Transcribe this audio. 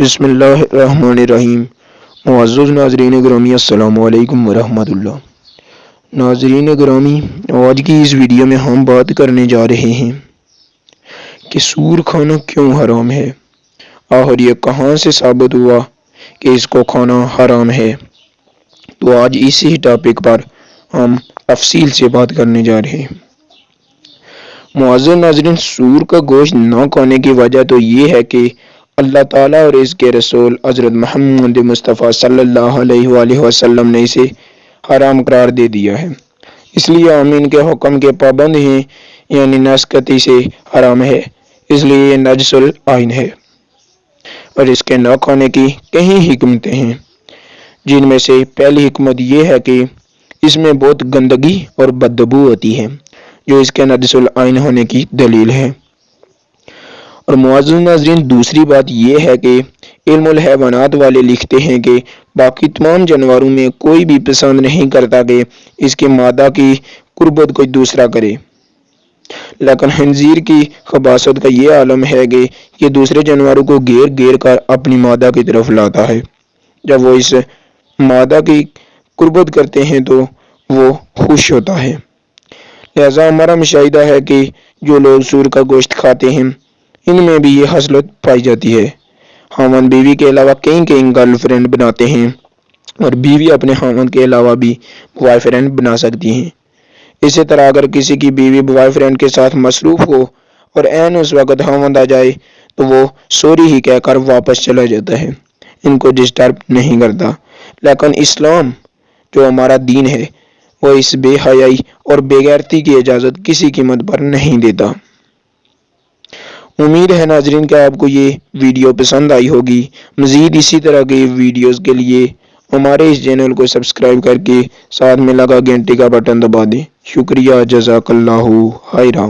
بسم اللہ الرحمن الرحیم۔ معزز ناظرین گرامی، السلام علیکم ورحمۃ اللہ۔ ناظرین گرامی، آج کی اس ویڈیو میں ہم بات کرنے جا رہے ہیں کہ سور کھانا کیوں حرام ہے، آخر یہ کہاں سے ثابت ہوا کہ اس کو کھانا حرام ہے۔ تو آج اسی ٹاپک پر ہم تفصیل سے بات کرنے جا رہے ہیں۔ معزز ناظرین، سور کا گوشت نہ کھانے کی وجہ تو یہ ہے کہ اللہ تعالیٰ اور اس کے رسول حضرت محمد مصطفیٰ صلی اللہ علیہ وآلہ وسلم نے اسے حرام قرار دے دیا ہے، اس لیے ہم ان کے حکم کے پابند ہیں، یعنی نسکتی سے حرام ہے، اس لیے یہ نجس العین ہے۔ اور اس کے نہ کھانے کی کئی حکمتیں ہیں، جن میں سے پہلی حکمت یہ ہے کہ اس میں بہت گندگی اور بدبو ہوتی ہے، جو اس کے نجس العین ہونے کی دلیل ہے۔ اور معزز ناظرین، دوسری بات یہ ہے کہ علم الحیوانات والے لکھتے ہیں کہ باقی تمام جانوروں میں کوئی بھی پسند نہیں کرتا کہ اس کے مادہ کی قربت کوئی دوسرا کرے، لیکن خنزیر کی خباثت کا یہ عالم ہے کہ یہ دوسرے جانوروں کو گھیر گھیر کر اپنی مادہ کی طرف لاتا ہے۔ جب وہ اس مادہ کی قربت کرتے ہیں تو وہ خوش ہوتا ہے۔ لہذا ہمارا مشاہدہ ہے کہ جو لوگ سور کا گوشت کھاتے ہیں، ان میں بھی یہ خصلت پائی جاتی ہے۔ خاوند بیوی کے علاوہ کئی گرل فرینڈ بناتے ہیں، اور بیوی اپنے خاوند کے علاوہ بھی بوائے فرینڈ بنا سکتی ہیں۔ اسی طرح اگر کسی کی بیوی بوائے فرینڈ کے ساتھ مصروف ہو اور عین اس وقت خاوند آ جائے تو وہ سوری ہی کہہ کر واپس چلا جاتا ہے، ان کو ڈسٹرب نہیں کرتا۔ لیکن اسلام جو ہمارا دین ہے، وہ اس بے حیائی اور بے غیرتی کی اجازت کسی قیمت پر نہیں دیتا۔ امید ہے ناظرین کہ آپ کو یہ ویڈیو پسند آئی ہوگی۔ مزید اسی طرح کے ویڈیوز کے لیے ہمارے اس چینل کو سبسکرائب کر کے ساتھ میں لگا گھنٹی کا بٹن دبا دیں۔ شکریہ، جزاک اللہ خیرا۔